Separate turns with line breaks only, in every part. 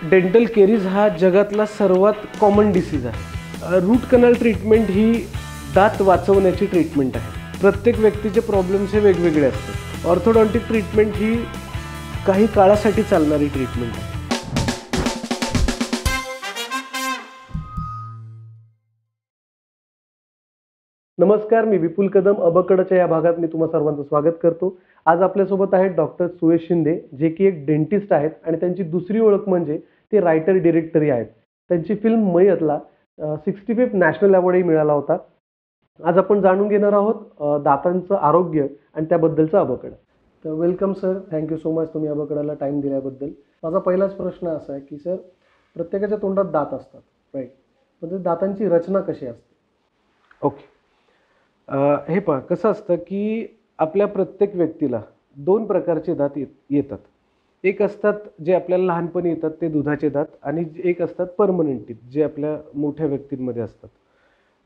Dental caries हा जगातला सर्वात कॉमन डिसीज आहे. रूट कॅनल ट्रीटमेंट ही दात वाचवण्याची ट्रीटमेंट आहे. प्रत्येक व्यक्तीचे प्रॉब्लेम्स हे वेगवेगळे असतात. ऑर्थोडॉन्टिक ट्रीटमेंट ही काही काळासाठी चालणारी ट्रीटमेंट आहे. नमस्कार, मी विपुल कदम. अबकडच्या या भागात मी तुम्हा सर्वांचं स्वागत करतो. आज आपल्यासोबत आहेत डॉक्टर सुयश शिंदे, जे की एक डेंटिस्ट आहेत आणि त्यांची दुसरी ओळख म्हणजे ते रायटर डिरेक्टरही आहेत. त्यांची फिल्म मयतला 65th नॅशनल अवॉर्डही मिळाला होता. आज आपण जाणून घेणार आहोत दातांचं आरोग्य आणि त्याबद्दलचं अबकड. तर welcome sir, thank you so much तुम्ही अबकडाला टाईम दिल्याबद्दल. माझा पहिलाच प्रश्न असा आहे की सर, प्रत्येकाच्या तोंडात दात असतात, राईट? म्हणजे दातांची रचना कशी असते? ओके, हे पहा कसं असतं की आपल्या प्रत्येक व्यक्तीला दोन प्रकारचे दात येतात. एक असतात जे आपल्याला लहानपणी येतात ते दुधाचे दात, आणि एक असतात परमनंट टीथ जे आपल्या मोठ्या व्यक्तींमध्ये असतात.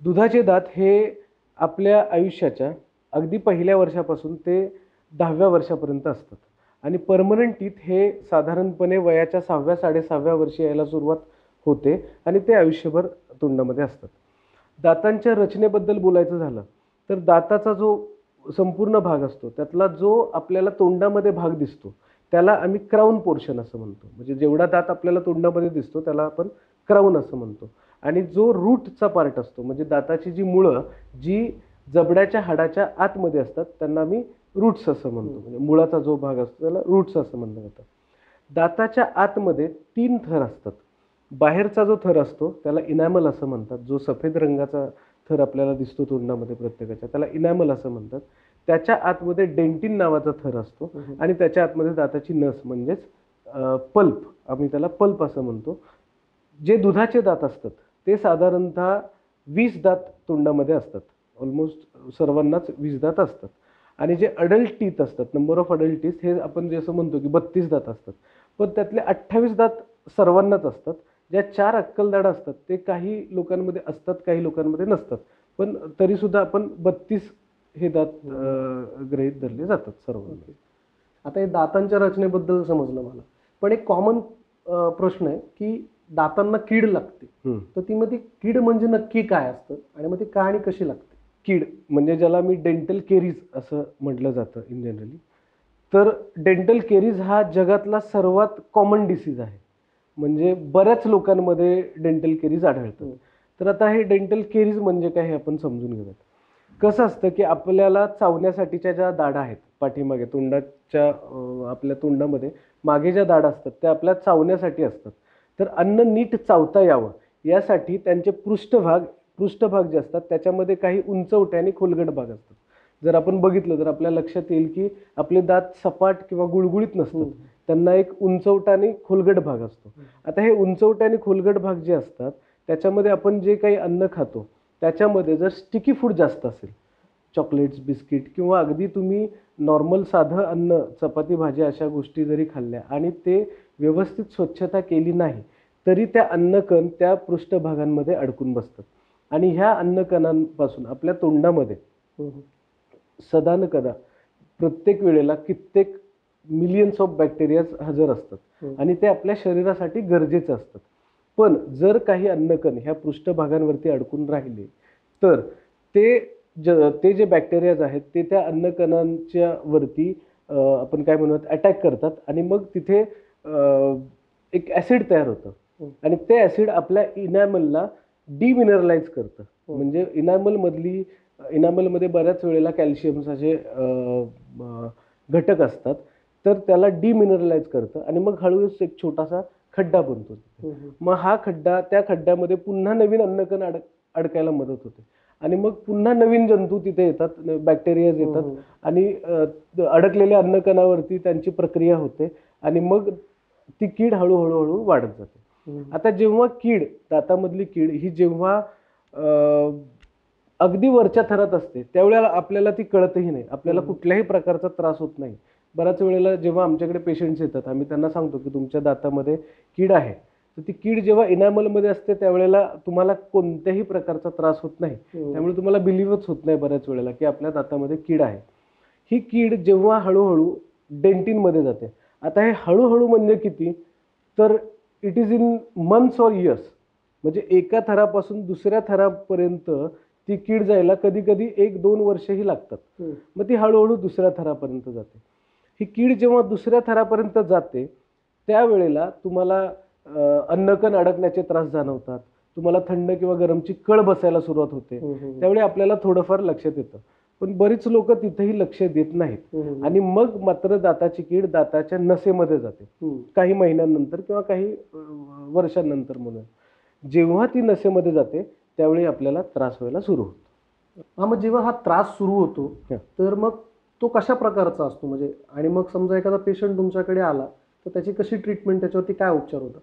दुधाचे दात हे आपल्या आयुष्याच्या अगदी पहिल्या वर्षापासून ते 10व्या वर्षापर्यंत असतात, आणि परमनंट टीथ हे साधारणपणे वयाच्या 6व्या 6.5व्या वर्षी यायला सुरुवात होते आणि ते आयुष्यभर तोंडामध्ये असतात. दातांच्या रचनेबद्दल बोलायचं झालं तर दाताचा जो संपूर्ण भाग असतो त्यातला जो आपल्याला तोंडामध्ये भाग दिसतो त्याला आम्ही क्राऊन पोर्शन असं म्हणतो. म्हणजे जेवढा दात आपल्याला तोंडामध्ये दिसतो त्याला आपण क्राऊन असं म्हणतो. आणि जो रूटचा पार्ट असतो म्हणजे दाताची जी मुळं जी जबड्याच्या हाडाच्या आतमध्ये असतात त्यांना आम्ही रूट्स असं म्हणतो. म्हणजे मुळाचा जो भाग असतो त्याला रूट्स असं म्हणलं जातं. दाताच्या आतमध्ये 3 थर असतात. बाहेरचा जो थर असतो त्याला इनॅमल असं म्हणतात. जो सफेद रंगाचा थर आपल्याला दिसतो तोंडामध्ये प्रत्येकाच्या त्याला इनॅमल असं म्हणतात. त्याच्या आतमध्ये डेंटिन नावाचा थर असतो आणि त्याच्या आतमध्ये दाताची नस म्हणजेच पल्प, आम्ही त्याला पल्प असं म्हणतो. जे दुधाचे दात असतात ते साधारणतः 20 दात तोंडामध्ये असतात. ऑलमोस्ट सर्वांनाच 20 दात असतात. आणि जे अडल्ट टीथ असतात, नंबर ऑफ अडल्ट टीथ, हे आपण जे असं म्हणतो की 32 दात असतात. पण त्यातले 28 दात सर्वांनाच असतात. ज्या 4 अक्कलदाढ असतात ते काही लोकांमध्ये असतात, काही लोकांमध्ये नसतात. पण तरीसुद्धा आपण 32 हे दात गृहीत धरले जातात सर्वांना. आता हे दातांच्या रचनेबद्दल समजलं मला, पण एक कॉमन प्रश्न आहे की दातांना कीड लागते. तर ती मग ती कीड म्हणजे नक्की काय असतं आणि मग ती का आणि कशी लागते? कीड म्हणजे ज्याला मी डेंटल केरीज असं म्हटलं जातं इन जनरली. तर डेंटल केरीज हा जगातला सर्वात कॉमन डिसीज आहे. म्हणजे बऱ्याच लोकांमध्ये डेंटल केरीज आढळतं. तर आता हे डेंटल केरीज म्हणजे काय हे आपण समजून घेऊयात. कसं असतं की आपल्याला चावण्यासाठीच्या ज्या दाढा आहेत पाठीमागे तोंडाच्या, आपल्या तोंडामध्ये मागे ज्या दाढा असतात त्या आपल्या चावण्यासाठी असतात. तर अन्न नीट चावता यावं यासाठी त्यांचे पृष्ठभाग जे असतात त्याच्यामध्ये काही उंचवटे आणि खोलगट भाग असतात. जर आपण बघितलं तर आपल्या लक्षात येईल की आपले दात सपाट किंवा गुळगुळीत नसतात. त्यांना एक उंचवटा आणि खोलगट भाग असतो. आता हे उंचवटे आणि खोलगट भाग जे असतात त्याच्यामध्ये आपण जे काही अन्न खातो त्याच्यामध्ये जर स्टिकी फूड जास्त असेल, चॉकलेट्स, बिस्किट किंवा अगदी तुम्ही नॉर्मल साधं अन्न, चपाती भाजी अशा गोष्टी जरी खाल्ल्या आणि ते व्यवस्थित स्वच्छता केली नाही तरी त्या अन्नकण त्या पृष्ठभागांमध्ये अडकून बसतात. आणि ह्या अन्नकणांपासून आपल्या तोंडामध्ये सदानकदा प्रत्येक वेळेला कित्येक मिलियन्स ऑफ बॅक्टेरियाज हजर असतात आणि ते आपल्या शरीरासाठी गरजेचे असतात. पण जर काही अन्नकण ह्या पृष्ठभागांवरती अडकून राहिले तर ते जे बॅक्टेरियाज आहेत ते त्या अन्नकणांच्या वरती आपण काय म्हणूयात अटॅक करतात आणि मग तिथे एक ॲसिड तयार होतं आणि ते ॲसिड आपल्या इनॅमलला डिमिनरलाइज करतं. म्हणजे इनॅमलमध्ये बऱ्याच वेळेला कॅल्शियम्स असे घटक असतात, तर त्याला डिमिनरलाइज करतं आणि मग हळूहळू एक छोटासा खड्डा बनतो. मग त्या खड्ड्यामध्ये पुन्हा नवीन अन्नकण अडकायला मदत होते आणि मग पुन्हा नवीन जंतू तिथे येतात, बॅक्टेरियाज येतात आणि अडकलेल्या अन्नकणावरती त्यांची प्रक्रिया होते आणि मग ती कीड हळूहळू वाढत जाते. आता जेव्हा दातामधली कीड ही जेव्हा अगदी वरच्या थरात असते त्यावेळेला आपल्याला ती कळतही नाही, आपल्याला कुठल्याही प्रकारचा त्रास होत नाही. बऱ्याच वेळेला जेव्हा आमच्याकडे पेशंट्स येतात आम्ही त्यांना सांगतो की तुमच्या दातामध्ये कीड आहे, तर ती कीड जेव्हा इनॅमलमध्ये असते त्यावेळेला तुम्हाला कोणत्याही प्रकारचा त्रास होत नाही. त्यामुळे तुम्हाला बिलीव्हच होत नाही बऱ्याच वेळेला की आपल्या दातामध्ये कीड आहे. ही कीड जेव्हा हळूहळू डेंटिनमध्ये जाते. आता हे हळूहळू म्हणजे किती, तर इट इज इन मंथ्स और इयर्स. म्हणजे एका थरापासून दुसऱ्या थरापर्यंत ती कीड जायला कधी कधी 1-2 वर्षही लागतात. मग ती हळूहळू दुसऱ्या थरापर्यंत जाते. ही कीड जेव्हा दुसऱ्या थरापर्यंत जाते त्यावेळेला तुम्हाला अन्नकण अडकण्याचे त्रास जाणवतात, तुम्हाला थंड किंवा गरमची कळ बसायला सुरुवात होते. त्यावेळी आपल्याला थोडंफार लक्षात येतं, पण बरीच लोक तिथेही लक्ष देत नाहीत आणि मग मात्र दाताची कीड दाताच्या नसेमध्ये जाते काही महिन्यांनंतर किंवा काही वर्षांनंतर. म्हणून जेव्हा ती नसेमध्ये जाते त्यावेळी आपल्याला त्रास व्हायला सुरू होतो.
हा, मग जेव्हा हा त्रास सुरू होतो तर मग तो कशा प्रकारचा असतो म्हणजे, आणि मग समजा एखादा पेशंट तुमच्याकडे आला तर त्याची कशी ट्रीटमेंट, त्याच्यावरती काय उपचार होतात?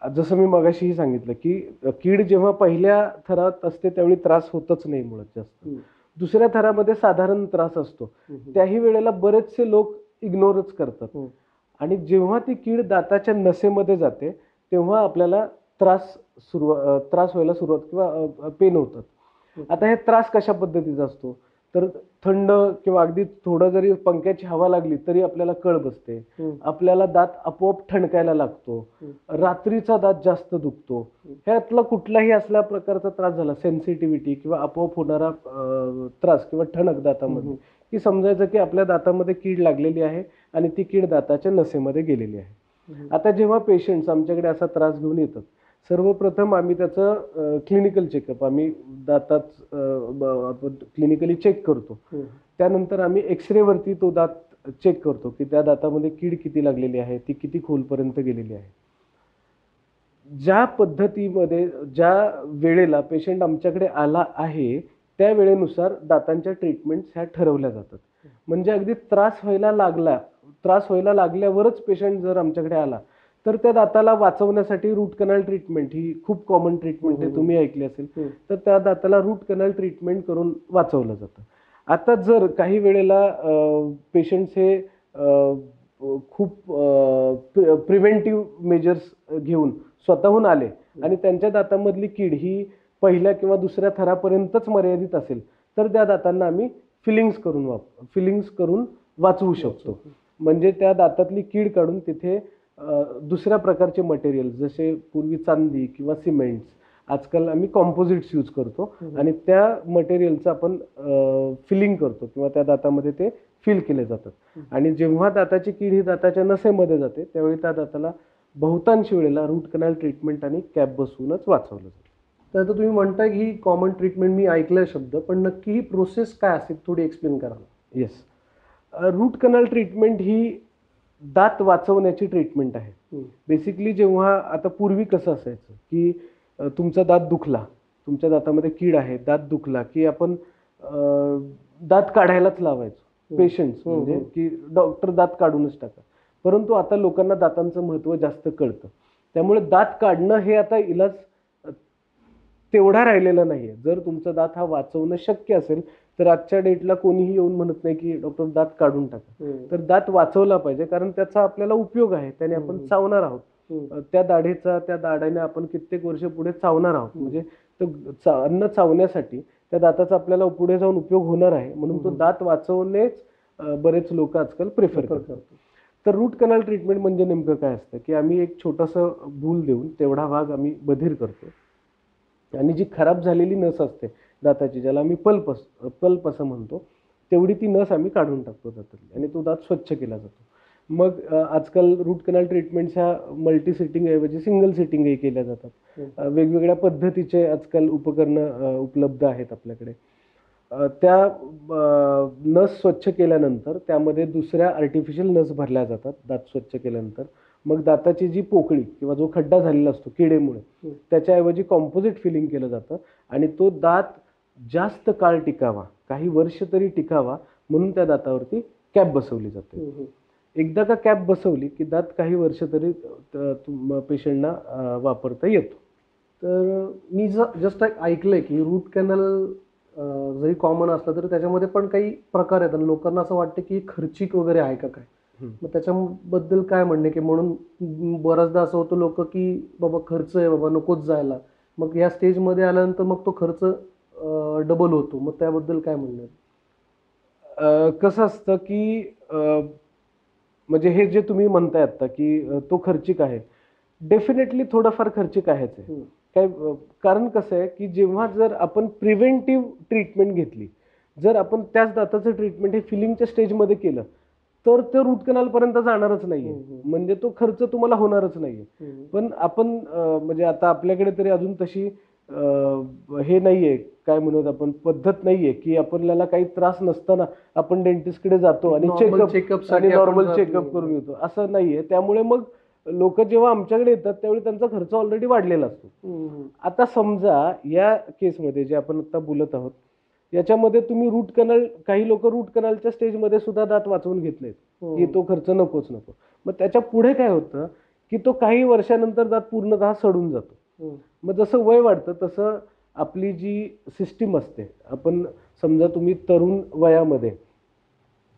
जसं मी मगाशीही सांगितलं की कीड जेव्हा पहिल्या थरात असते त्यावेळी त्रास होतच नाही मुळात जास्त. दुसऱ्या थरामध्ये साधारण त्रास असतो, त्याही वेळेला बरेचसे लोक इग्नोरच करतात. आणि जेव्हा ती कीड दाताच्या नसेमध्ये जाते तेव्हा आपल्याला त्रास व्हायला सुरुवात किंवा पेन होतात. आता हे त्रास कशा पद्धतीचा असतो, तर थंड किंवा अगदी थोडं जरी पंख्याची हवा लागली तरी आपल्याला कळ बसते, आपल्याला दात आपोआप ठणकायला लागतो, रात्रीचा दात जास्त दुखतो. ह्यातला कुठलाही असल्या प्रकारचा त्रास झाला, सेन्सिटिव्हिटी किंवा आपोआप होणारा त्रास किंवा ठणक दातामध्ये, की समजायचं की आपल्या दातामध्ये कीड लागलेली आहे आणि ती कीड दाताच्या नसेमध्ये गेलेली आहे. आता जेव्हा पेशंट्स आमच्याकडे असा त्रास घेऊन येतात, सर्वप्रथम आम्ही त्याचं क्लिनिकल चेकअप, आम्ही दातात क्लिनिकली चेक करतो. त्यानंतर आम्ही एक्सरेवरती तो दात चेक करतो की त्या दातामध्ये कीड किती लागलेली आहे, ती किती खोलपर्यंत गेलेली आहे. ज्या पद्धतीमध्ये ज्या वेळेला पेशंट आमच्याकडे आला आहे त्या वेळेनुसार दातांच्या ट्रीटमेंट्स ह्या ठरवल्या जातात. म्हणजे अगदी त्रास व्हायला लागल्यावरच पेशंट जर आमच्याकडे आला तर त्या दाताला वाचवण्यासाठी रूट कॅनल ट्रीटमेंट ही खूप कॉमन ट्रीटमेंट आहे, तुम्ही ऐकली असेल. तर त्या दाताला रूट कॅनल ट्रीटमेंट करून वाचवलं जातं. आता जर काही वेळेला पेशंट्स हे खूप प्रिव्हेंटिव्ह मेजर्स घेऊन स्वतःहून आले आणि त्यांच्या दातामधली कीड ही पहिल्या किंवा दुसऱ्या थरापर्यंतच मर्यादित असेल तर त्या दातांना आम्ही फिलिंग्स करून वाचवू शकतो. म्हणजे त्या दातातली कीड काढून तिथे दुसऱ्या प्रकारचे मटेरियल जसे पूर्वी चांदी किंवा सिमेंट्स, आजकाल आम्ही कॉम्पोजिट्स यूज करतो आणि त्या मटेरियलचं आपण फिलिंग करतो किंवा त्या दातामध्ये ते फिल केले जातात. आणि जेव्हा दाताची कीड ही दाताच्या नसेमध्ये जाते त्यावेळी त्या दाताला बहुतांश वेळेला रूट कॅनल ट्रीटमेंट आणि कॅप बसवूनच वाचवलं जातं.
तर आता तुम्ही म्हणताय की ही कॉमन ट्रीटमेंट, मी ऐकलाय शब्द, पण नक्की ही प्रोसेस काय असते थोडी एक्सप्लेन करा.
येस, रूट कॅनल ट्रीटमेंट ही दात वाचवण्याची ट्रीटमेंट आहे. बेसिकली जेव्हा आता पूर्वी कसं असायचं की तुमचा दात दुखला, तुमच्या दातामध्ये कीड आहे, दात दुखला की आपण दात काढायलाच लावायचो पेशंट्स, म्हणजे की डॉक्टर दात काढूनच टाका. परंतु आता लोकांना दातांचं महत्त्व जास्त कळतं, त्यामुळे दात काढणं हे आता इलाज तेवढा राहिलेला नाहीये. जर तुमचा दात हा वाचवणं शक्य असेल तर आजच्या डेटला कोणीही येऊन म्हणत नाही की डॉक्टर दात काढून टाका. तर दात वाचवला पाहिजे, कारण त्याचा आपल्याला उपयोग आहे, त्याने आपण चावणार आहोत. त्या दाढेने आपण कित्येक वर्ष पुढे चावणार आहोत. म्हणजे अन्न चावण्यासाठी त्या दाताचा आपल्याला पुढे जाऊन उपयोग होणार आहे, म्हणून तो दात वाचवणेच बरेच लोक आजकाल प्रेफर करतात. तर रूट कॅनल ट्रीटमेंट म्हणजे नेमकं काय असतं की आम्ही एक छोटंसं भूल देऊन तेवढा भाग आम्ही बधीर करतो आणि जी खराब झालेली नस असते दाताची, ज्याला आम्ही पल्प असं म्हणतो, तेवढी ती नस आम्ही काढून टाकतो दातातली आणि तो दात स्वच्छ केला जातो. मग आजकाल रूट कॅनल ट्रीटमेंट्स ह्या मल्टी सिटिंग ऐवजी सिंगल सिटिंगही केल्या जातात. वेगवेगळ्या पद्धतीचे आजकाल उपकरणं उपलब्ध आहेत आपल्याकडे. त्या नस स्वच्छ केल्यानंतर त्यामध्ये दुसऱ्या आर्टिफिशियल नस भरल्या जातात दात स्वच्छ केल्यानंतर. मग दाताची जी पोकळी किंवा जो खड्डा झालेला असतो किडेमुळे, त्याच्याऐवजी कॉम्पोजिट फिलिंग केलं जातं आणि तो दात जास्त काळ टिकावा, काही वर्ष तरी टिकावा, म्हणून त्या दातावरती कॅप बसवली जाते. एकदा का कॅप बसवली की दात काही वर्ष तरी पेशंटना वापरता येतो.
तर मी जस्ट ऐकलंय की रूट कॅनल जरी कॉमन असलं तरी त्याच्यामध्ये पण काही प्रकार आहेत आणि लोकांना असं वाटतं की खर्चिक वगैरे आहे का काय, मग त्याच्याबद्दल काय म्हणणे, की म्हणून बऱ्याचदा असं होतं लोक की बाबा खर्च आहे, बाबा नकोच जायला, मग या स्टेजमध्ये आल्यानंतर मग तो खर्च डबल होतो, मग त्याबद्दल काय म्हणणं?
कसं असतं की म्हणजे हे जे तुम्ही म्हणताय आता की तो खर्चिक आहे, डेफिनेटली थोडंफार खर्चिक आहेच आहे. काय कारण कसं आहे की जेव्हा जर आपण प्रिव्हेंटिव्ह ट्रीटमेंट घेतली, जर आपण त्याच दाताचं ट्रीटमेंट हे फिलिंगच्या स्टेजमध्ये केलं तर ते रूट कॅनल पर्यंत जाणारच नाहीये. म्हणजे तो खर्च तुम्हाला होणारच नाहीये. पण आपण म्हणजे आता आपल्याकडे तरी अजून तशी हे नाहीये, काय म्हणूयात आपण, पद्धत नाहीये की आपल्याला काही त्रास नसताना आपण डेंटिस्टकडे जातो आणि चेकअप आणि नॉर्मल चेकअप करून येतो, असं नाहीये. त्यामुळे मग लोक जेव्हा आमच्याकडे येतात त्यावेळी त्यांचा खर्च ऑलरेडी वाढलेला असतो. आता समजा या केसमध्ये जे आपण आता बोलत आहोत याच्यामध्ये तुम्ही रूट कॅनल, काही लोक रूट कॅनलच्या स्टेजमध्ये सुद्धा दात वाचवून घेत नाहीत की तो खर्च नकोच नको. मग त्याच्या पुढे काय होतं की तो काही वर्षानंतर दात पूर्णतः सडून जातो. मग जसं वय वाढतं तसं आपली जी सिस्टीम असते, आपण समजा तुम्ही तरुण वयामध्ये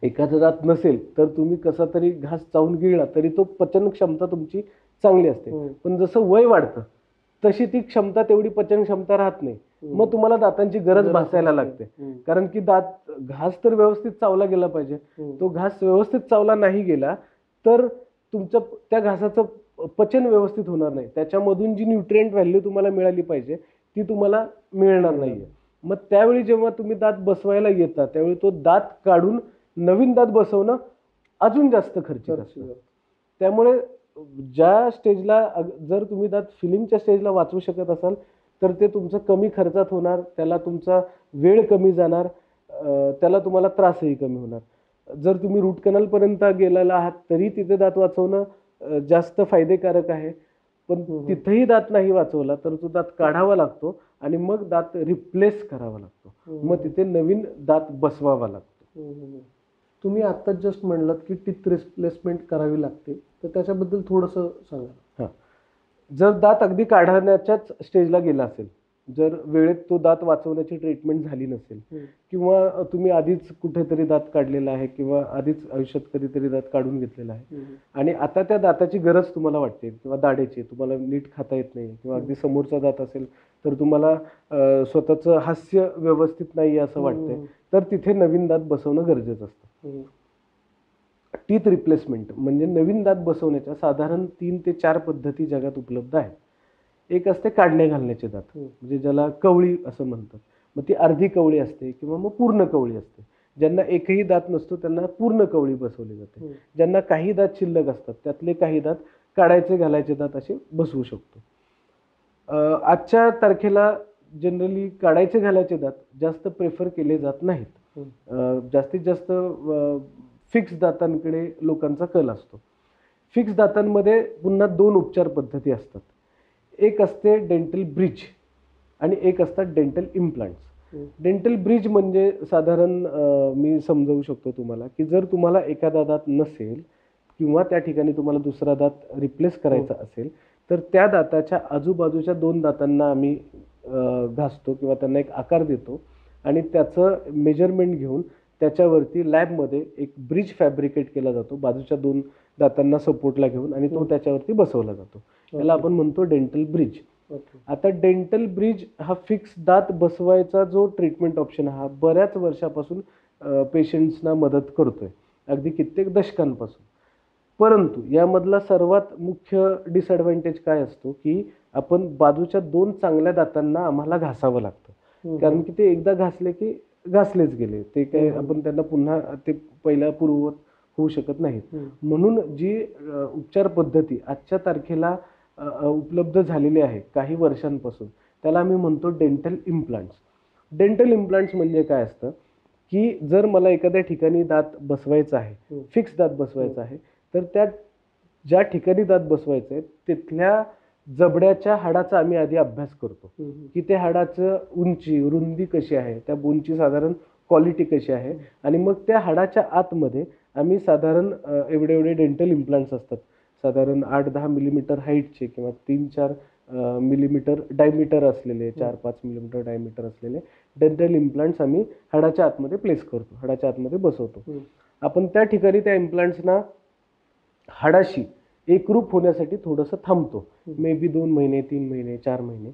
एखादा दात नसेल तर तुम्ही कसा तरी घास चावून गिळला तरी तो पचन क्षमता तुमची चांगली असते. पण जसं वय वाढतं तशी ती क्षमता, तेवढी पचन क्षमता राहत नाही. मग तुम्हाला दातांची गरज भासायला लागते. कारण की घास तर व्यवस्थित चावला गेला पाहिजे. तो घास व्यवस्थित चावला नाही गेला तर तुमचं त्या घासाचं पचन व्यवस्थित होणार नाही. त्याच्यामधून जी न्यूट्रिएंट व्हॅल्यू तुम्हाला मिळाली पाहिजे ती तुम्हाला मिळणार नाहीये. मग त्यावेळी जेव्हा तुम्ही दात बसवायला येता त्यावेळी तो दात काढून नवीन दात बसवणं अजून जास्त खर्चिक असतं. त्यामुळे ज्या स्टेजला जर तुम्ही दात फिलिंगच्या स्टेजला वाचवू शकत असाल तर ते तुमचं कमी खर्चात होणार, त्याला तुमचा वेळ कमी जाणार, त्याला तुम्हाला त्रासही कमी होणार. जर तुम्ही रूट कॅनल पर्यंत गेलेला आहात तरी तिथे दात वाचवणं जास्त फायदेकारक आहे. पण तिथेही दात नाही वाचवला तर तो दात काढावा लागतो आणि मग दात रिप्लेस करावा लागतो. मग तिथे नवीन दात बसवावा लागतो.
तुम्ही आत्ताच जस्ट म्हणलात की टीथ रिप्लेसमेंट करावी लागते, तर त्याच्याबद्दल थोडंसं सांगा.
हां, जर दात अगदी काढण्याच्याच स्टेजला गेला असेल, जर वेळेत तो दात वाचवण्याची ट्रीटमेंट झाली नसेल किंवा तुम्ही आधीच कुठेतरी दात काढलेला आहे किंवा आधीच आयुष्यात कधीतरी दात काढून घेतलेला आहे आणि आता त्या दाताची गरज तुम्हाला वाटते किंवा दाढेची, तुम्हाला नीट खाता येत नाही किंवा अगदी समोरचा दात असेल तर तुम्हाला स्वतःचं हास्य व्यवस्थित नाही असं वाटतंय, तर तिथे नवीन दात बसवणं गरजेचं असतं. टीथ रिप्लेसमेंट म्हणजे नवीन दात बसवण्याच्या साधारण 3 ते 4 पद्धती जगात उपलब्ध आहेत. एक असते काढणे घालण्याचे दात, म्हणजे ज्याला कवळी असं म्हणतात. मग ती अर्धी कवळी असते किंवा मग पूर्ण कवळी असते. ज्यांना एकही दात नसतो त्यांना पूर्ण कवळी बसवली जाते. ज्यांना काही दात शिल्लक असतात त्यातले काही दात काढायचे घालायचे दात असे बसवू शकतो. आजच्या तारखेला जनरली काढायचे घालायचे दात जास्त प्रेफर केले जात नाहीत. जास्तीत जास्त फिक्स दातांकडे लोकांचा कल असतो. फिक्स दातांमध्ये पुन्हा 2 उपचार पद्धती असतात. एक असते डेंटल ब्रिज आणि एक असतात डेंटल इम्प्लांट्स. डेंटल ब्रिज म्हणजे साधारण मी समजावू शकतो तुम्हाला की जर तुम्हाला एखादा दात नसेल किंवा त्या ठिकाणी तुम्हाला दुसरा दात रिप्लेस करायचा असेल तर त्या दाताच्या आजूबाजूच्या 2 दातांना आम्ही घासतो किंवा त्यांना एक आकार देतो आणि त्याचं मेजरमेंट घेऊन त्याच्यावरती लॅबमध्ये एक ब्रिज फॅब्रिकेट केला जातो बाजूच्या 2 दातांना सपोर्टला घेऊन आणि तो त्याच्यावरती बसवला जातो. त्याला आपण म्हणतो डेंटल ब्रिज. आता डेंटल ब्रिज हा फिक्स दात बसवायचा जो ट्रीटमेंट ऑप्शन हा बऱ्याच वर्षापासून पेशंट्सना मदत करतोय, अगदी कित्येक दशकांपासून. परंतु यामधला सर्वात मुख्य डिसएडव्हान्टेज काय असतो की आपण बाजूच्या 2 चांगल्या दातांना आम्हाला घासावं लागतं. कारण की ते एकदा घासले की घासलेच गेले, ते काय आपण त्यांना पुन्हा ते पहिल्या पूर्ववत होऊ शकत नाहीत. म्हणून जी उपचार पद्धती आजच्या तारखेला उपलब्ध झालेली आहे काही वर्षांपासून त्याला आम्ही म्हणतो डेंटल इम्प्लांट्स. डेंटल इम्प्लांट्स म्हणजे काय असतं की जर मला एखाद्या ठिकाणी दात बसवायचा आहे, फिक्स दात बसवायचा आहे, तर त्या ज्या ठिकाणी दात बसवायचं आहे तिथल्या जबड्याच्या हाडाचा आम्ही आधी अभ्यास करतो की ते हाडाचं उंची रुंदी कशी आहे, त्या बोनची साधारण क्वालिटी कशी आहे आणि मग त्या हाडाच्या आतमध्ये आम्ही साधारण एवढे डेंटल इम्प्लांट्स असतात, साधारण 8-10 मिलीमीटर हाईटचे किंवा 3-4 मिलीमीटर डायमीटर असलेले, 4-5 मिलीमीटर डायमीटर असलेले डेंटल इम्प्लांट्स आम्ही हाडाच्या आतमध्ये प्लेस करतो, हाडाच्या आतमध्ये बसवतो. आपण त्या ठिकाणी त्या इम्प्लांट्सना हाडाशी एकरूप होण्यासाठी थोडंसं थांबतो, मे बी 2 महिने, 3 महिने, 4 महिने.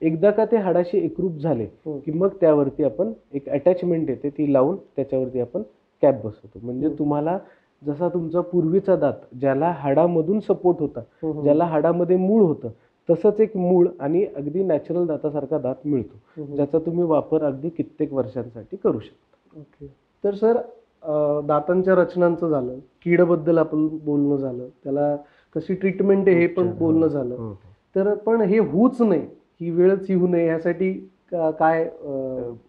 एकदा का ते हाडाशी एकरूप झाले की मग त्यावरती आपण एक अटॅचमेंट येते ती लावून त्याच्यावरती आपण कॅप बसवतो. म्हणजे तुम्हाला जसा तुमचा पूर्वीचा दात ज्याला हाडामधून सपोर्ट होता, ज्याला हाडामध्ये मूळ होतं, तसंच एक मूळ आणि अगदी नॅचरल दातासारखा दात मिळतो, ज्याचा तुम्ही वापर अगदी कित्येक वर्षांसाठी करू शकता.
ओके. तर सर दातांच्या रचनांचं झालं, कीडबद्दल आपण बोलणं झालं, त्याला कशी ट्रीटमेंट आहे हे पण बोलणं झालं. तर पण हे होऊच नाही, ही वेळच येऊ नये यासाठी काय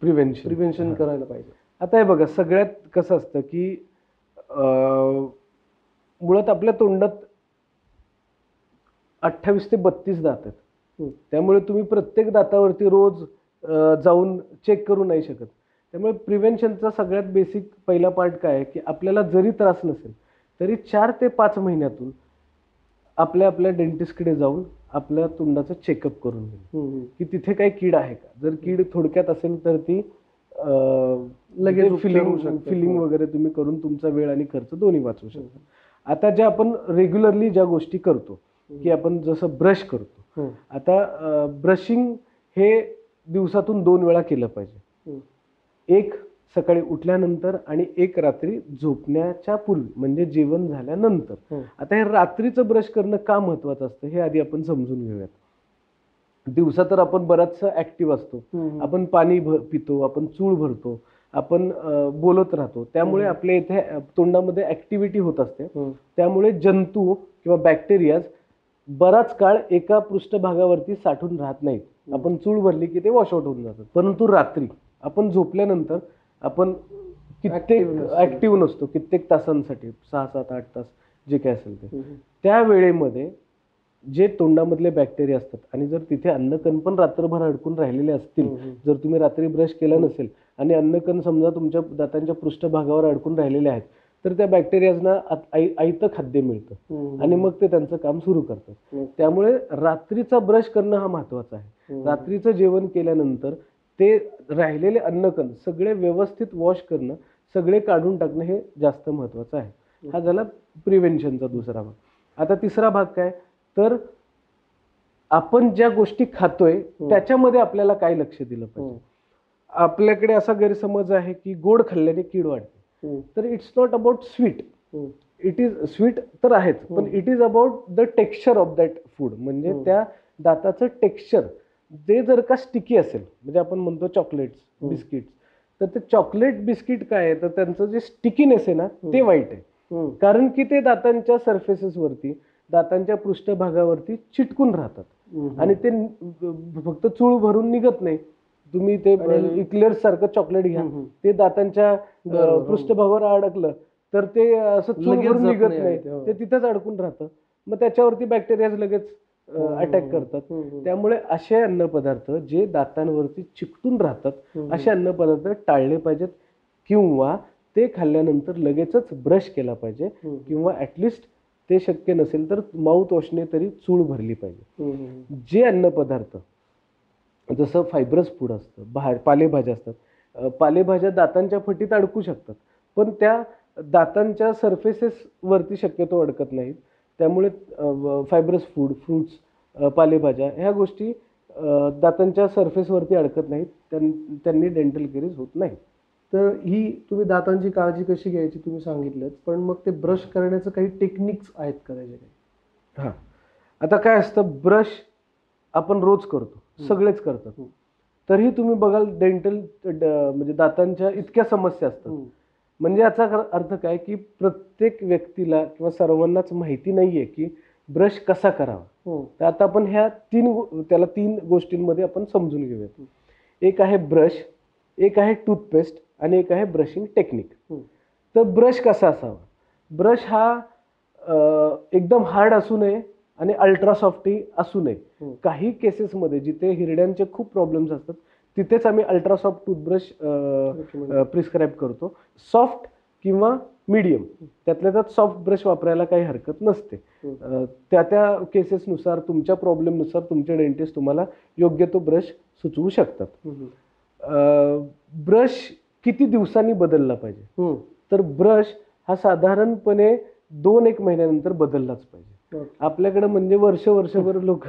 प्रिव्हेन्शन करायला पाहिजे?
आता हे बघा, सगळ्यात कसं असतं की मुळात आपल्या तोंडात 28 ते 32 दात आहेत. त्यामुळे तुम्ही प्रत्येक दातावरती रोज जाऊन चेक करू नाही शकत. त्यामुळे प्रिव्हेन्शनचा सगळ्यात बेसिक पहिला पार्ट काय आहे की आपल्याला जरी त्रास नसेल तरी 4 ते 5 महिन्यातून आपल्या डेंटिस्टकडे जाऊन आपल्या तोंडाचं चेकअप करून घेऊ की तिथे काही कीड आहे का. जर कीड थोडक्यात असेल तर ती लगेच फिलिंग वगैरे तुम्ही करून तुमचा वेळ आणि खर्च दोन्ही वाचवू शकता. आता ज्या आपण रेग्युलरली ज्या गोष्टी करतो की आपण जसं ब्रश करतो, आता ब्रशिंग हे दिवसातून 2 वेळा केलं पाहिजे. एक सकाळी उठल्यानंतर आणि एक रात्री झोपण्याच्या पूर्वी, म्हणजे जेवण झाल्यानंतर. आता हे रात्रीचं ब्रश करणं का महत्वाचं असतं हे आधी आपण समजून घेऊयात. दिवसा तर आपण बराचसा ऍक्टिव्ह असतो, आपण पाणी पितो, आपण चूळ भरतो, आपण बोलत राहतो, त्यामुळे आपल्या इथे तोंडामध्ये ऍक्टिव्हिटी होत असते. त्यामुळे जंतू किंवा बॅक्टेरिया बराच काळ एका पृष्ठभागावरती साठून राहत नाहीत. आपण चूळ भरली की ते वॉशआउट होऊन जातात. परंतु रात्री आपण झोपल्यानंतर आपण कित्येक ऍक्टिव्ह नसतो, कित्येक तासांसाठी, 6, 7, 8 तास जे काय असेल ते. त्या वेळेमध्ये जे तोंडामधले बॅक्टेरिया असतात आणि जर तिथे अन्नकण पण रात्रभर अडकून राहिलेले असतील, जर तुम्ही रात्री ब्रश केला नसेल आणि अन्नकण समजा तुमच्या दातांच्या पृष्ठभागावर अडकून राहिलेले आहेत, तर त्या बॅक्टेरियाजना आयतं खाद्य मिळतं आणि मग ते त्यांचं काम सुरू करतात. त्यामुळे रात्रीचा ब्रश करणं हा महत्वाचा आहे. रात्रीचं जेवण केल्यानंतर ते राहिलेले अन्नकण सगळे व्यवस्थित वॉश करणं, सगळे काढून टाकणं हे जास्त महत्वाचं आहे. हा झाला प्रिव्हेन्शनचा दुसरा भाग. आता तिसरा भाग काय, तर आपण ज्या गोष्टी खातोय त्याच्यामध्ये आपल्याला काय लक्ष दिलं पाहिजे. आपल्याकडे असा गैरसमज आहे की गोड खाल्ल्याने कीड वाढते. तर it's not about sweet. It is sweet तर आहेच, पण it is about the texture of that food. म्हणजे त्या दाताचं टेक्स्चर ते जर का स्टिकी असेल, म्हणजे आपण म्हणतो चॉकलेट्स, बिस्किट्स, तर ते चॉकलेट बिस्किट काय आहे, तर त्यांचं जे स्टिकीनेस आहे ना ते वाईट आहे. कारण की ते दातांच्या सरफेसेसवरती, दातांच्या पृष्ठभागावरती चिटकून राहतात आणि ते फक्त चूळ भरून निघत नाही. तुम्ही ते इक्लेअर्स सारखं चॉकलेट घ्या, ते दातांच्या पृष्ठभागावर अडकलं तर ते असं चूळ भरून निघत नाही, ते तिथेच अडकून राहतं. मग त्याच्यावरती बॅक्टेरिया लगेच अटॅक करतात. त्यामुळे असे अन्नपदार्थ जे दातांवरती चिकटून राहतात, असे अन्नपदार्थ टाळले पाहिजेत किंवा ते खाल्ल्यानंतर लगेचच ब्रश केला पाहिजे किंवा ऍटलिस्ट ते शक्य नसेल तर माउथ वॉशने तरी चूळ भरली पाहिजे. जे अन्नपदार्थ जसं फायब्रस फूड असतं, पालेभाज्या असतात, पालेभाज्या दातांच्या फटीत अडकू शकतात पण त्या दातांच्या सरफेसेस वरती शक्यतो अडकत नाहीत. त्यामुळे फायब्रस फूड, फ्रुट्स, पालेभाज्या ह्या गोष्टी दातांच्या सरफेसवरती अडकत नाहीत, त्यांनी डेंटल केरीज होत नाही.
तर ही तुम्ही दातांची काळजी कशी घ्यायची तुम्ही सांगितलं, पण मग ते ब्रश करण्याचं काही टेक्निक्स आहेत का त्याचे काही?
हां, आता काय असतं, ब्रश आपण रोज करतो, सगळेच करतात, तरीही तुम्ही बघाल डेंटल म्हणजे दातांच्या इतक्या समस्या असतात. म्हणजे याचा अर्थ काय की प्रत्येक व्यक्तीला किंवा सर्वांनाच माहिती नाहीये की ब्रश कसा करावा. तर आता आपण ह्या तीन गोष्टींमध्ये आपण समजून घेऊयात. एक आहे ब्रश, एक आहे टूथपेस्ट आणि एक आहे ब्रशिंग टेक्निक. तर ब्रश कसा असावा? ब्रश हा एकदम हार्ड असू नये आणि अल्ट्रा सॉफ्टही असू नये. काही केसेसमध्ये जिथे हिरड्यांचे खूप प्रॉब्लेम्स असतात तिथेच आम्ही अल्ट्रासॉफ्ट टूथब्रश प्रिस्क्राईब करतो. सॉफ्ट किंवा मीडियम, त्यातल्या त्यात सॉफ्ट ब्रश वापरायला काही हरकत नसते. त्या केसेसनुसार, तुमच्या प्रॉब्लेमनुसार तुमचे डेंटिस्ट तुम्हाला योग्य तो ब्रश सुचवू शकतात. ब्रश किती दिवसांनी बदलला पाहिजे? तर ब्रश हा साधारणपणे 2-1 महिन्यानंतर बदललाच पाहिजे. आपल्याकडे म्हणजे वर्षभर लोक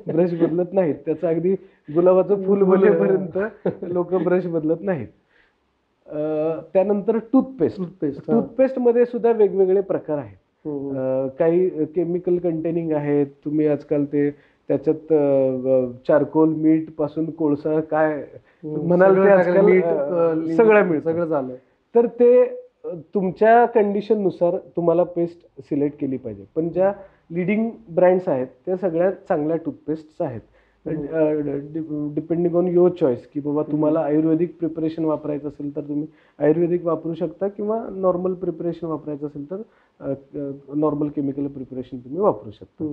ब्रश बदलत नाहीत. त्याचं अगदी गुलाबाचं फुल बनेपर्यंत लोक ब्रश बदलत नाहीत. त्यानंतर टूथपेस्ट. टूथपेस्टमध्ये सुद्धा वेगवेगळे प्रकार आहेत. काही केमिकल कंटेनिंग आहेत. तुम्ही आजकाल ते त्याच्यात चारकोल, मीठ पासून कोळसा काय म्हणाल ते आजकाल सगळं
झालं.
तर ते तुमच्या कंडिशननुसार तुम्हाला पेस्ट सिलेक्ट केली पाहिजे. पण ज्या लिडिंग ब्रँड्स आहेत त्या सगळ्यात चांगल्या टूथपेस्ट्स आहेत. डिपेंडिंग ऑन युअर चॉईस, की बाबा तुम्हाला आयुर्वेदिक प्रिपरेशन वापरायचं असेल तर तुम्ही आयुर्वेदिक वापरू शकता, किंवा नॉर्मल प्रिपरेशन वापरायचं असेल तर नॉर्मल केमिकल प्रिपरेशन तुम्ही वापरू शकता.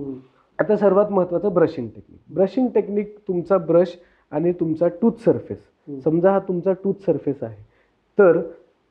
आता सर्वात महत्त्वाचं ब्रशिंग टेक्निक. ब्रशिंग टेक्निक तुमचा ब्रश आणि तुमचा टूथ सरफेस, समजा हा तुमचा टूथ सरफेस आहे, तर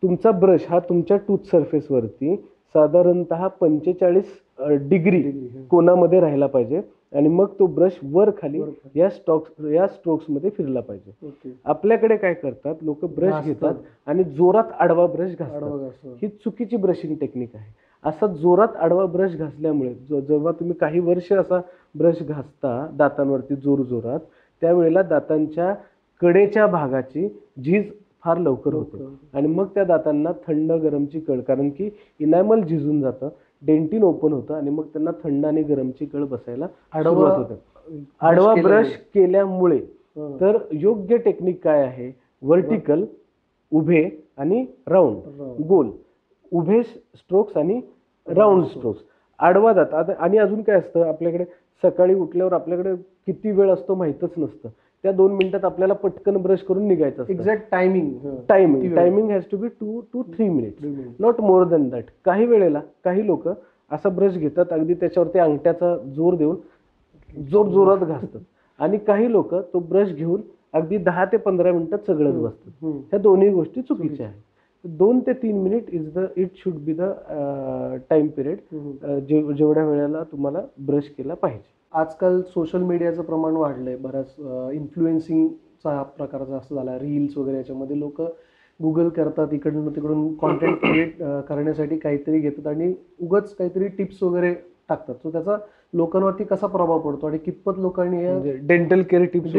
तुमचा ब्रश हा तुमच्या टूथ सरफेसवरती साधारणतः 45 डिग्री कोनामध्ये राहिला पाहिजे, आणि मग तो ब्रश वर खाली या स्ट्रोक्समध्ये फिरला पाहिजे. आपल्याकडे काय करतात लोक, ब्रश घेतात आणि जोरात आडवा ब्रश घासतात. ही चुकीची ब्रशिंग टेक्निक आहे. असा जोरात आडवा ब्रश घासल्यामुळे जेव्हा तुम्ही काही वर्ष असा ब्रश घासता दातांवरती जोरात, त्यावेळेला दातांच्या कडेच्या भागाची झीज फार लवकर होते, आणि मग त्या दातांना थंड गरमची कळ, कारण की इनॅमल झिजून जातं, डेंटिन ओपन होतं, आणि मग त्यांना थंड आणि गरमची कळ बसायला सुरुवात होते आडवा ब्रश केल्यामुळे. तर योग्य टेक्निक काय आहे? व्हर्टिकल, उभे आणि राऊंड, गोल, उभे स्ट्रोक्स आणि राऊंड स्ट्रोक्स, आडवा दात. आता आणि अजून काय असतं आपल्याकडे, सकाळी उठल्यावर आपल्याकडे किती वेळ असतो माहीतच नसतं. त्या 2 मिनिटात आपल्याला पटकन ब्रश करून निघायचं असतं.
Exact
timing has to be 2 to 3 minutes, not more than that. काही वेळेला काही लोक असा ब्रश घेतात, अगदी त्याच्यावरती अंगठ्याचा जोर देऊन जोरात घासतात, आणि काही लोक तो ब्रश घेऊन अगदी 10 ते 15 मिनिटात सगळंच बसतात. ह्या दोन्ही गोष्टी चुकीच्या आहेत. 2 ते 3 minute it should be the time period, जेवढ्या वेळेला तुम्हाला ब्रश केला पाहिजे.
आजकाल सोशल मीडियाचं प्रमाण वाढलंय, बऱ्याच इन्फ्लुएन्सिंगचा प्रकार जास्त झाला. रील्स वगैरे याच्यामध्ये लोक गुगल करतात, इकडून तिकडून कॉन्टेंट क्रिएट करण्यासाठी काहीतरी घेतात आणि उगाच काहीतरी टिप्स वगैरे टाकतात. सो त्याचा लोकांवरती कसा प्रभाव पडतो आणि कितपत लोकांनी
डेंटल केअर टिप्स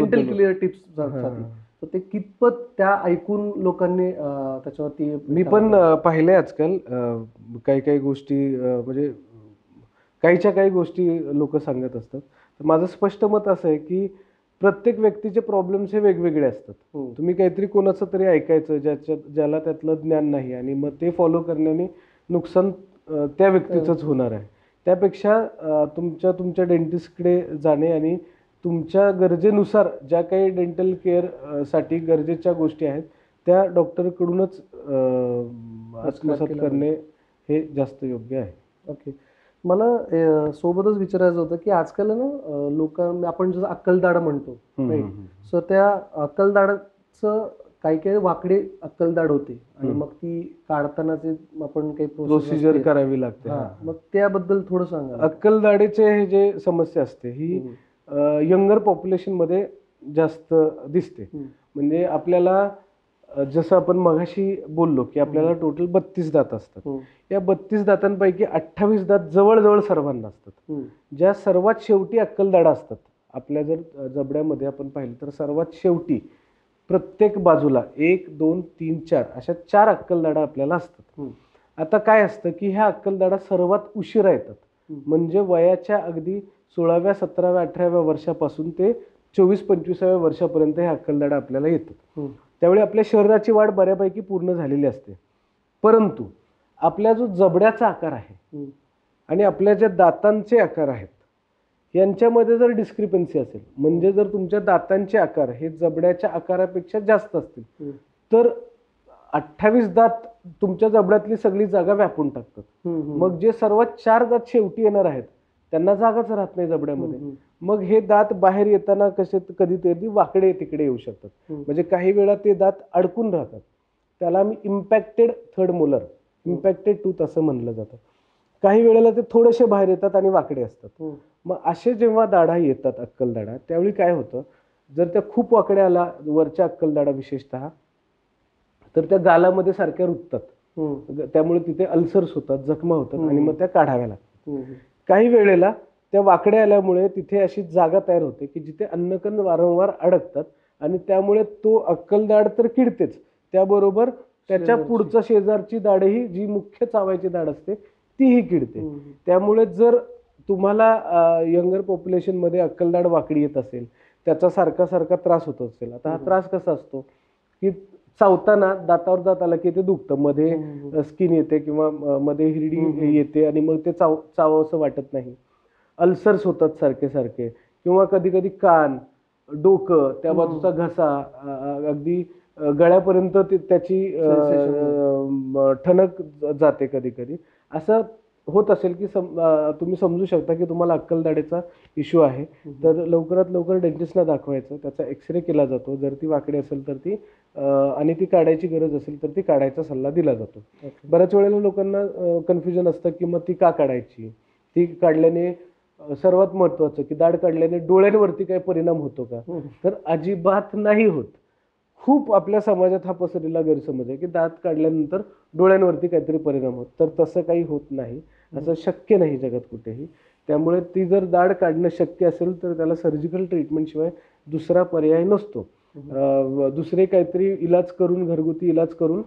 तर ते कितपत त्या ऐकून लोकांनी त्याच्यावरती.
मी पण पाहिलंय आजकाल काही गोष्टी, म्हणजे काही गोष्टी लोक सांगत असतात. तर माझं स्पष्ट मत असं आहे की प्रत्येक व्यक्तीचे प्रॉब्लेम्स हे वेगवेगळे असतात. तुम्ही काहीतरी कोणाचं तरी ऐकायचं ज्याला त्यातलं ज्ञान नाही, आणि मग ते फॉलो करण्याने नुकसान त्या व्यक्तीचंच होणार आहे. त्यापेक्षा तुमच्या डेंटिस्टकडे जाणे आणि तुमच्या गरजेनुसार ज्या काही डेंटल केअर साठी गरजेच्या गोष्टी आहेत त्या डॉक्टरकडूनच आत्मसात करणे हे जास्त योग्य आहे.
ओके. मला सोबतच विचारायचं होतं की आजकाल ना लोक, आपण जसं अक्कलदाढ म्हणतो, राईट, सो त्या अक्कलदाढचं काही वाकडे अक्कलदाढ होते आणि मग ती काढतानाचे आपण काही
प्रोसिजर करावी लागते.
मग त्याबद्दल थोडं सांगा.
अक्कलदाढीचे हे जे समस्या असते ही यंगर पॉप्युलेशन मध्ये जास्त दिसते. म्हणजे आपल्याला जसं आपण मगाशी बोललो की आपल्याला टोटल 32 दात असतात. या 32 दातांपैकी 28 दात जवळजवळ सर्वांना असतात. ज्या सर्वात शेवटी अक्कलदाढा असतात आपल्या, जर जबड्यामध्ये आपण पाहिलं तर सर्वात शेवटी प्रत्येक बाजूला 1, 2, 3, 4 अशा 4 अक्कलदाढा आपल्याला असतात. आता काय असतं की ह्या अक्कलदाढा सर्वात उशिरा येतात. म्हणजे वयाच्या अगदी 16व्या, 17व्या, 18व्या वर्षापासून ते 24-25व्या वर्षापर्यंत ह्या अक्कलदाढा आपल्याला येतात. त्यावेळी आपल्या शरीराची वाढ बऱ्यापैकी पूर्ण झालेली असते. परंतु आपल्या जो जबड्याचा आकार आहे आणि आपल्या ज्या दातांचे आकार आहेत यांच्यामध्ये जर डिस्क्रिपन्सी असेल, म्हणजे जर तुमच्या दातांचे आकार हे जबड्याच्या आकारापेक्षा जास्त असतील तर 28 दात तुमच्या जबड्यातली सगळी जागा व्यापून टाकतात. मग जे सर्वात 4 दात शेवटी येणार आहेत त्यांना जागाच राहत नाही जबड्यामध्ये. मग हे दात बाहेर येताना कधीतरी वाकडे तिकडे येऊ शकतात. म्हणजे काही वेळा ते दात अडकून राहतात. त्याला आम्ही impacted third molar, impacted tooth असं म्हणलं जातं. काही वेळेला ते थोडेसे बाहेर येतात आणि वाकडे असतात. मग असे जेव्हा दाढा येतात अक्कलदाढा, त्यावेळी काय होतं, जर त्या खूप वाकड्या आला वरच्या अक्कलदाढा विशेषतः, तर त्या गालामध्ये सारख्या रुततात. त्यामुळे तिथे अल्सर्स होतात, जखमा होतात आणि मग त्या काढाव्या लागतात. काही वेळेला त्या वाकड्या आल्यामुळे तिथे अशी जागा तयार होते की जिथे अन्नकण वारंवार अडकतात आणि त्यामुळे तो अक्कलदाढ तर किडतेच, त्याबरोबर त्याच्या
शेजारची.
पुढचं शेजारची दाढही जी मुख्य चावायची दाढ असते तीही किडते. त्यामुळे जर तुम्हाला यंगर पॉप्युलेशनमध्ये अक्कलदाढ वाकडी येत असेल, त्याचा सारखा सारखा त्रास होत असेल, आता हा त्रास कसा असतो की चावताना दातावर दात आला की ते दुखतं, मध्ये स्किन येते किंवा मध्ये हिरडी येते आणि मग ते चावावंसं वाटत नाही. अल्सर्स होतात सारखे सारखे, किंवा कधी कधी कान, डोकं, त्या बाजूचा घसा, अगदी गळ्यापर्यंत त्याची ठणक जाते कधी कधी. असं होत असेल की तुम्ही समजू शकता की तुम्हाला अक्कलदाढीचा इश्यू आहे, तर लवकरात लवकर डेंटिस्टला दाखवायचं. त्याचा एक्सरे केला जातो, जर ती वाकडी असेल तर ती आणि ती काढायची गरज असेल तर ती काढायचा सल्ला दिला जातो. बऱ्याच वेळेला लोकांना कन्फ्युजन असतं की मग ती का काढायची. ती काढल्याने सर्वात महत्वाचं की दाढ काढल्याने डोळ्यांवरती काही परिणाम होतो का, तर अजिबात नाही होत. खूप आपल्या समाजात हा पसरलेला गैरसमज आहे की दात काढल्यानंतर डोळ्यांवरती काहीतरी परिणाम होत, तर तसं काही होत नाही. असं शक्य नाही जगात कुठेही. त्यामुळे ती जर दाढ काढणं शक्य असेल तर त्याला सर्जिकल ट्रीटमेंट शिवाय दुसरा पर्याय नसतो. दुसरे काहीतरी इलाज करून, घरगुती इलाज करून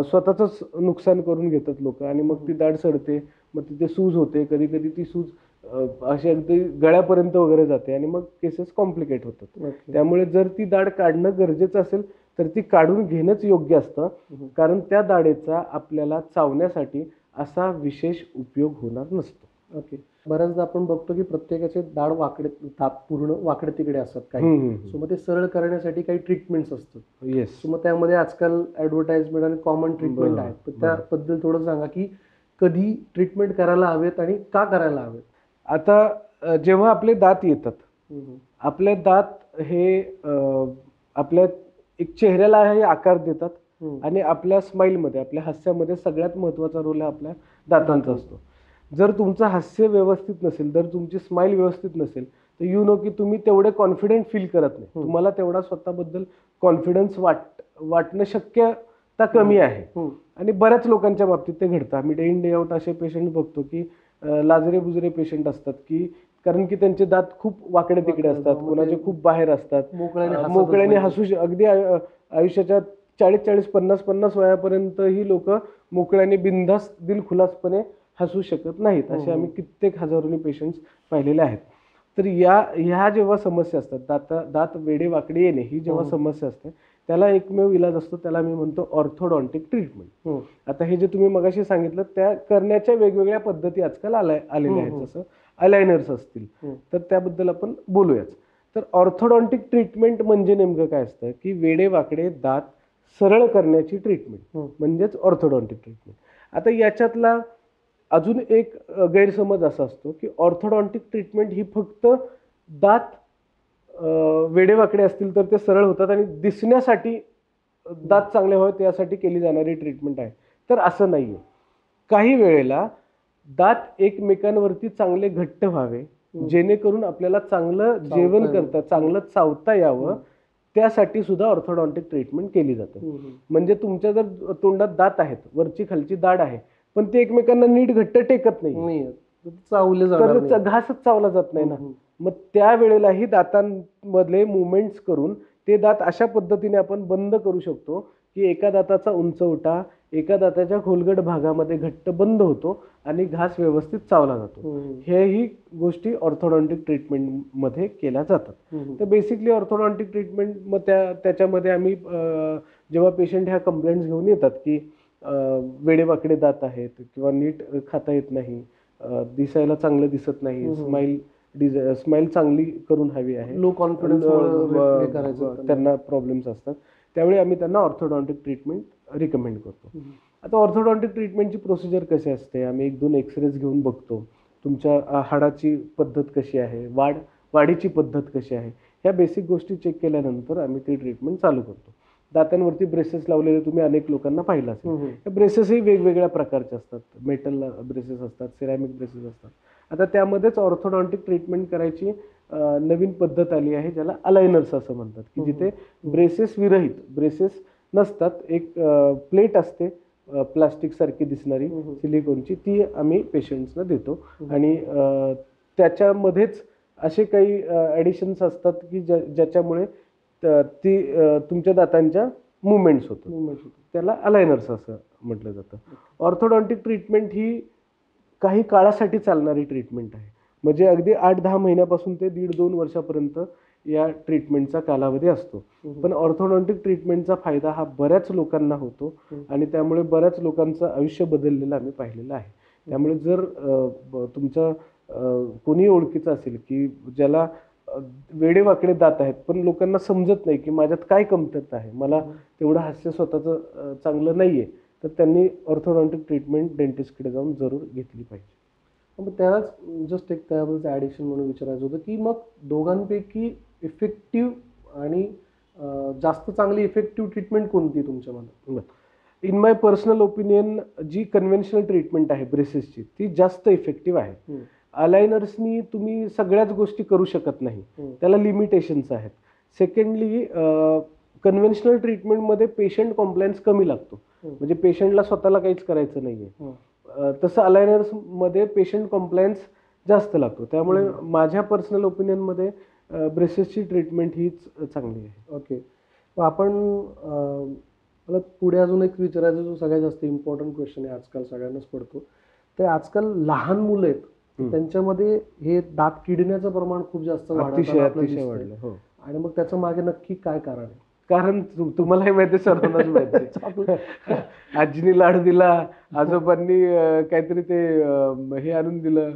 स्वतःच नुकसान करून घेतात लोक, आणि मग ती दाढ सडते, मग तिथे सूज होते, कधी कधी ती सूज अशी अगदी गळ्यापर्यंत वगैरे जाते आणि मग केसेस कॉम्प्लिकेट होतात. त्यामुळे जर ती दाढ काढणं गरजेचं असेल तर ती काढून घेणंच योग्य असतं, कारण त्या दाढेचा आपल्याला चावण्यासाठी असा विशेष उपयोग होणार नसतो.
ओके. बऱ्याचदा आपण बघतो की प्रत्येकाचे दाढ वाकडे, दात पूर्ण वाकडे तिकडे असतात काही. सो मग ते सरळ करण्यासाठी काही ट्रीटमेंट्स असतात.
येस.
सो मग त्यामध्ये आजकाल ऍडव्हर्टाइजमेंट आणि कॉमन ट्रीटमेंट आहेत, तर त्याबद्दल थोडं सांगा की कधी ट्रीटमेंट करायला हवेत आणि का करायला हवेत.
आता जेव्हा आपले दात येतात, आपले दात हे आपल्या एक चेहऱ्याला हे आकार देतात, आणि आपल्या स्माईलमध्ये, आपल्या हास्यामध्ये सगळ्यात महत्त्वाचा रोल हा आपल्या दातांचा असतो. जर तुमचं हास्य व्यवस्थित नसेल, जर तुमची स्माईल व्यवस्थित नसेल, तर यू नो की तुम्ही तेवढे कॉन्फिडंट फील करत नाही. तुम्हाला तेवढा स्वतःबद्दल कॉन्फिडन्स वाटणं शक्यता कमी आहे, आणि बऱ्याच लोकांच्या बाबतीत ते घडतं. आम्ही डे इन डे आउट असे पेशंट बघतो की लाजरे बुजरे पेशंट असतात, की कारण की त्यांचे दात खूप वाकडे तिकडे असतात, कोणाचे खूप बाहेर असतात, मोकळ्याने हसू अगदी आयुष्याच्या 40-40, 50-50 वयापर्यंत ही लोक मोकळ्याने बिनधास्त दिलखुलासपणे हसू शकत नाहीत. असे आम्ही कित्येक हजारोनी पेशंट्स पाहिलेले आहेत. तर ह्या जेव्हा समस्या असतात, दात वेडे वाकडे येणे ही जेव्हा समस्या असते, त्याला एकमेव इलाज असतो, त्याला मी म्हणतो ऑर्थोडॉन्टिक ट्रीटमेंट. आता हे जे तुम्ही मगाशी सांगितलं, त्या करण्याच्या वेगवेगळ्या पद्धती आजकाल आलेल्या आहेत. जसं अलायनर्स असतील, तर त्याबद्दल आपण बोलूयाच. तर ऑर्थोडॉन्टिक ट्रीटमेंट म्हणजे नेमकं काय असतं की वेडे वाकडे दात सरळ करण्याची ट्रीटमेंट म्हणजेच ऑर्थोडॉन्टिक ट्रीटमेंट. आता याच्यातला अजून एक गैरसमज असा असतो की ऑर्थोडॉन्टिक ट्रीटमेंट ही फक्त दात वेडेवाकडे असतील तर ते सरळ होतात आणि दिसण्यासाठी दात चांगले व्हावेत यासाठी केली जाणारी ट्रीटमेंट आहे. तर असं नाहीये. काही वेळेला दात एकमेकांवरती चांगले घट्ट व्हावे, जेणेकरून आपल्याला चांगलं जेवण करता, चांगलं चावता यावं, त्यासाठी सुद्धा ऑर्थोडॉन्टिक ट्रीटमेंट केली जाते. म्हणजे तुमच्या जर तोंडात दात आहेत, वरची खालची दाढ आहे, पण ते एकमेकांना नीट घट्ट टेकत नाही, तर घासच चावला जात नाही ना. मग त्यावेळेलाही दातांमधले मुवमेंट्स करून ते दात अशा पद्धतीने आपण बंद करू शकतो की एका दाताचा उंचवटा एका दाताच्या खोलगट भागामध्ये घट्ट बंद होतो आणि घास व्यवस्थित चावला जातो. हेही गोष्टी ऑर्थोडॉन्टिक ट्रीटमेंटमध्ये केल्या जातात. तर बेसिकली ऑर्थोडॉन्टिक ट्रीटमेंट मग त्याच्यामध्ये आम्ही जेव्हा पेशंट ह्या कंप्लेंट्स घेऊन येतात की वेडेवाकडे दात आहेत किंवा नीट खाता येत नाही, दिसायला चांगलं दिसत नाही, स्माईल चांगली करून हवी आहे,
लो कॉन्फिडन्स
त्यांना प्रॉब्लेम्स असतात, त्यावेळी आम्ही त्यांना ऑर्थोडॉन्टिक ट्रीटमेंट रिकमेंड करतो. आता ऑर्थोडॉन्टिक ट्रीटमेंटची प्रोसिजर कशी असते, आम्ही 1-2 एक्सरेज घेऊन बघतो, तुमच्या हाडाची पद्धत कशी आहे, वाढीची पद्धत कशी आहे, ह्या बेसिक गोष्टी चेक केल्यानंतर आम्ही ती ट्रीटमेंट चालू करतो. दातांवरती ब्रेसेस लावलेले तुम्ही अनेक लोकांना पाहिलं असेल. त्या ब्रेसेसही वेगवेगळ्या प्रकारचे असतात, मेटल ब्रेसेस असतात, सिरॅमिक ब्रेसेस असतात. आता त्यामध्येच ऑर्थोडॉन्टिक ट्रीटमेंट करायची नवीन पद्धत आली आहे, ज्याला अलायनर्स असं म्हणतात, की जिथे ब्रेसेस विरहित, ब्रेसेस नसतात, एक प्लेट असते प्लास्टिक सारखी दिसणारी सिलिकॉनची, ती आम्ही पेशंट्सना देतो. आणि त्याच्यामध्येच असे काही ॲडिशन्स असतात की ज्याच्यामुळे ती तुमच्या दातांच्या मुवमेंट्स होतं,
Movements होतात.
त्याला अलायनर्स असं म्हटलं जातं. ऑर्थोडॉन्टिक ट्रीटमेंट ही काही काळासाठी चालणारी ट्रीटमेंट आहे. म्हणजे अगदी 8-10 महिन्यापासून ते 1.5-2 वर्षापर्यंत या ट्रीटमेंटचा कालावधी असतो. पण ऑर्थोडॉन्टिक ट्रीटमेंटचा फायदा हा बऱ्याच लोकांना होतो आणि त्यामुळे बऱ्याच लोकांचं आयुष्य बदललेलं आम्ही पाहिलेलं आहे. त्यामुळे जर तुमचं कोणी ओळखीचं असेल की ज्याला वेडेवाकडे दात आहेत, पण लोकांना समजत नाही की माझ्यात काय कमतरता आहे, मला तेवढं हास्य स्वतःचं चांगलं नाही आहे, तर त्यांनी ऑर्थोडॉन्टिक ट्रीटमेंट डेंटिस्टकडे जाऊन जरूर घेतली पाहिजे.
मग त्यालाच जस्ट एक त्याबद्दल ॲडिशन म्हणून विचारायचं होतं की मग दोघांपैकी इफेक्टिव्ह आणि जास्त चांगली इफेक्टिव्ह ट्रीटमेंट कोणती तुमच्या मनात?
इन माय पर्सनल ओपिनियन जी कन्व्हेन्शनल ट्रीटमेंट आहे ब्रेसेसची ती जास्त इफेक्टिव्ह आहे. अलायनर्सनी तुम्ही सगळ्याच गोष्टी करू शकत नाही, त्याला लिमिटेशन्स आहेत. सेकंडली कन्व्हेन्शनल ट्रीटमेंटमध्ये पेशंट कॉम्प्लायन्स कमी लागतो, म्हणजे पेशंटला स्वतःला काहीच करायचं नाहीये. तसं अलायनर्समध्ये पेशंट कॉम्प्लायन्स जास्त लागतो. त्यामुळे माझ्या पर्सनल ओपिनियनमध्ये ब्रेसेसची ट्रीटमेंट हीच चांगली आहे.
ओके. मग आपण मला पुढे अजून एक विचारायचं जो सगळ्यात जास्त इम्पॉर्टंट क्वेश्चन आहे, आजकाल सगळ्यांनाच पडतो. ते आजकाल लहान मुलं आहेत, त्यांच्यामध्ये हे दात किडण्याचं प्रमाण खूप जास्त
अतिशय
वाढलं
वाढलं. हो.
आणि मग त्याचं मागे नक्की काय कारण आहे?
कारण तुम्हालाही माहिती आहे, सर्वांनाच माहिती आहे. आजीने लाड दिला, आजोबांनी काहीतरी ते हे आणून दिलं,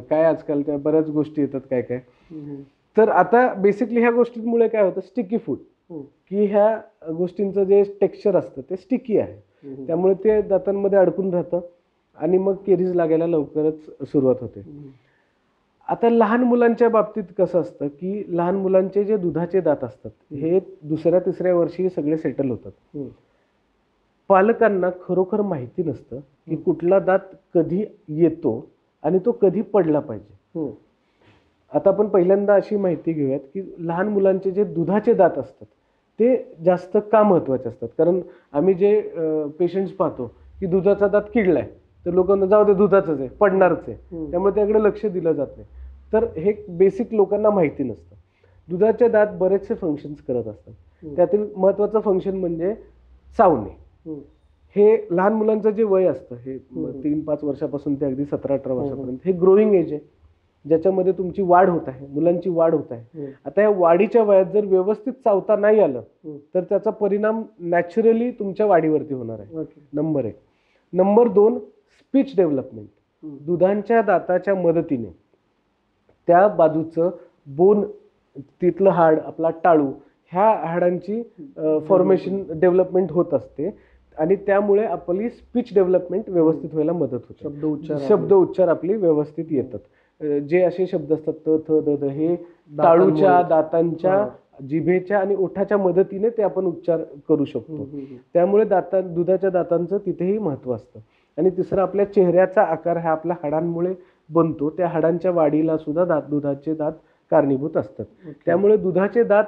काय आजकाल त्या बऱ्याच गोष्टी येतात काय काय. तर आता बेसिकली ह्या गोष्टींमुळे काय होतं, स्टिकी फूड, की ह्या गोष्टींचं जे टेक्स्चर असतं ते स्टिकी आहे, त्यामुळे ते दातांमध्ये अडकून राहतं आणि मग केरीज लागायला लवकरच सुरुवात होते. आता लहान मुलांच्या बाबतीत कसं असतं की लहान मुलांचे जे दुधाचे दात असतात हे 2ऱ्या-3ऱ्या वर्षी सगळे सेटल होतात. पालकांना खरोखर माहिती नसतं की कुठला दात कधी येतो आणि तो कधी पडला पाहिजे. आता आपण पहिल्यांदा अशी माहिती घेऊयात की लहान मुलांचे जे दुधाचे दात असतात ते जास्त का महत्वाचे असतात. कारण आम्ही जे पेशंट्स पाहतो की दुधाचा दात किडलाय, तर लोकांना जाऊ दे दुधाचंच आहे, पडणारच आहे, त्यामुळे त्याकडे लक्ष दिलं जात नाही. तर हे बेसिक लोकांना माहिती नसतं. दुधाचे दात बरेचसे फंक्शन्स करत असतात. त्यातील महत्वाचं फंक्शन म्हणजे चावणे. हे लहान मुलांचं जे वय असतं हे 3-5 वर्षापासून ते अगदी 17-18 वर्षापर्यंत हे ग्रोईंग एज आहे, ज्याच्यामध्ये तुमची वाढ होत आहे, मुलांची वाढ होत आहे. आता या वाढीच्या वयात जर व्यवस्थित चावता नाही आलं तर त्याचा परिणाम नॅचरली तुमच्या वाढीवरती होणार आहे. नंबर 1. Number 2, speech development. दुधांच्या दाताच्या मदतीने त्या बाजूचं बोन, तिथलं हाड, आपला टाळू, ह्या हाडांची फॉर्मेशन डेव्हलपमेंट होत असते आणि त्यामुळे आपली स्पीच डेव्हलपमेंट व्यवस्थित व्हायला मदत होते. शब्द उच्चार आपली व्यवस्थित येतात. जे असे शब्द असतात त, थ, द, ध, हे टाळूच्या, दातांच्या, जिभेच्या आणि ओठाच्या मदतीने ते आपण उच्चार करू शकतो. त्यामुळे दुधाच्या दातांचं तिथेही महत्व असतं. आणि तिसरं, आपल्या चेहऱ्याचा आकार हा आपल्या हाडांमुळे बनतो, त्या हाडांच्या वाढीला सुद्धा दुधाचे दात कारणीभूत असतात. त्यामुळे दुधाचे दात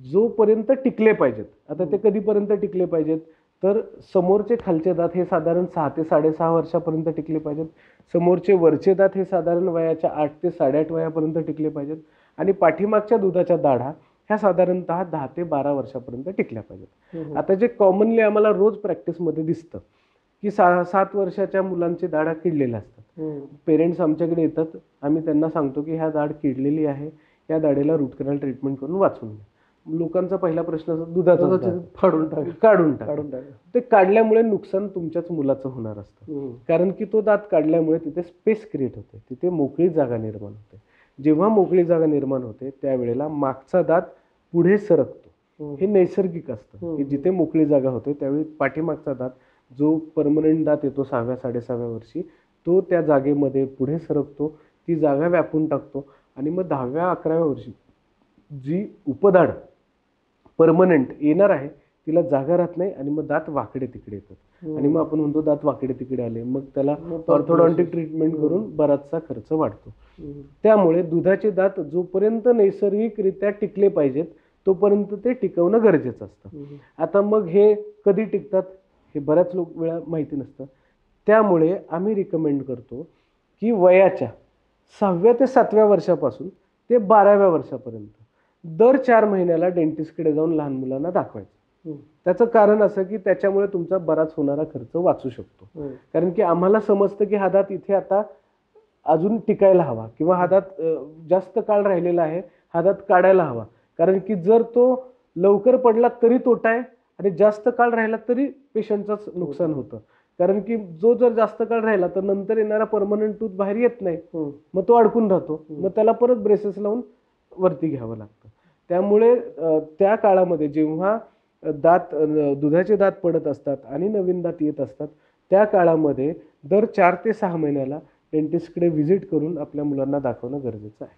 जोपर्यंत टिकले पाहिजेत, आता ते कधीपर्यंत टिकले पाहिजेत, तर समोरचे खालचे दात हे साधारण 6 ते 6.5 वर्षापर्यंत टिकले पाहिजेत. समोरचे वरचे दात हे साधारण वयाच्या 8 ते 8.5 वयापर्यंत टिकले पाहिजेत आणि पाठीमागच्या दुधाच्या दाढा ह्या साधारणतः 10 ते 12 वर्षापर्यंत टिकल्या पाहिजेत. आता जे कॉमनली आम्हाला रोज प्रॅक्टिसमध्ये दिसतं की 7 वर्षाच्या मुलांचे दाढा किडलेल्या असतात. पेरेंट्स आमच्याकडे येतात, आम्ही त्यांना सांगतो की ह्या दाढ किडलेली आहे, या दाढेला रूट कॅनल ट्रीटमेंट करून वाचवून द्या. लोकांचा पहिला प्रश्न असतो दुधाचं काढून टाका. ते काढल्यामुळे नुकसान तुमच्याच मुलाचं होणार असतं, कारण की तो दात काढल्यामुळे तिथे स्पेस क्रिएट होते, तिथे मोकळी जागा निर्माण होते. जेव्हा मोकळी जागा निर्माण होते त्यावेळेला मागचा दात पुढे सरकतो. हे नैसर्गिक असतं की जिथे मोकळी जागा होते त्यावेळी पाठीमागचा दात, जो परमनंट दात येतो 6व्या-6.5व्या वर्षी, तो त्या जागेमध्ये पुढे सरकतो, ती जागा व्यापून टाकतो आणि मग 10व्या-11व्या वर्षी जी उपदाढ परमनंट येणार आहे तिला जागा राहत नाही आणि मग दात वाकडे तिकडे येतात आणि मग आपण म्हणतो दात वाकडे तिकडे आले, मग त्याला ऑर्थोडॉन्टिक ट्रीटमेंट करून बराचसा खर्च वाढतो. त्यामुळे दुधाचे दात जोपर्यंत नैसर्गिकरित्या टिकले पाहिजेत तोपर्यंत ते टिकवणं गरजेचं असतं. आता मग हे कधी टिकतात हे बऱ्याच वेळा माहिती नसतं. त्यामुळे आम्ही रिकमेंड करतो की वयाच्या 6व्या ते 7व्या वर्षापासून ते 12व्या वर्षापर्यंत दर 4 महिन्याला डेंटिस्टकडे जाऊन लहान मुलांना दाखवायचं. त्याचं कारण असं की त्याच्यामुळे तुमचा बराच होणारा खर्च वाचू शकतो. कारण की आम्हाला समजतं की हा दात इथे आता अजून टिकायला हवा किंवा हा दात जास्त काळ राहिलेला आहे, हा दात काढायला हवा. कारण की जर तो लवकर पडला तरी तोटा आहे आणि जास्त काळ राहिला तरी पेशंटचंच नुकसान होतं. कारण की जो जर जास्त काळ राहिला तर नंतर येणारा परमनंट टूथ बाहेर येत नाही, मग तो अडकून राहतो, मग त्याला परत ब्रेसेस लावून वरती घ्यावं लागतं. त्यामुळे त्या काळामध्ये जेव्हा दुधाचे दात पडत असतात आणि नवीन दात येत असतात, त्या काळामध्ये दर 4 ते 6 महिन्याला डेंटिस्टकडे व्हिजिट करून आपल्या मुलांना दाखवणं गरजेचं आहे.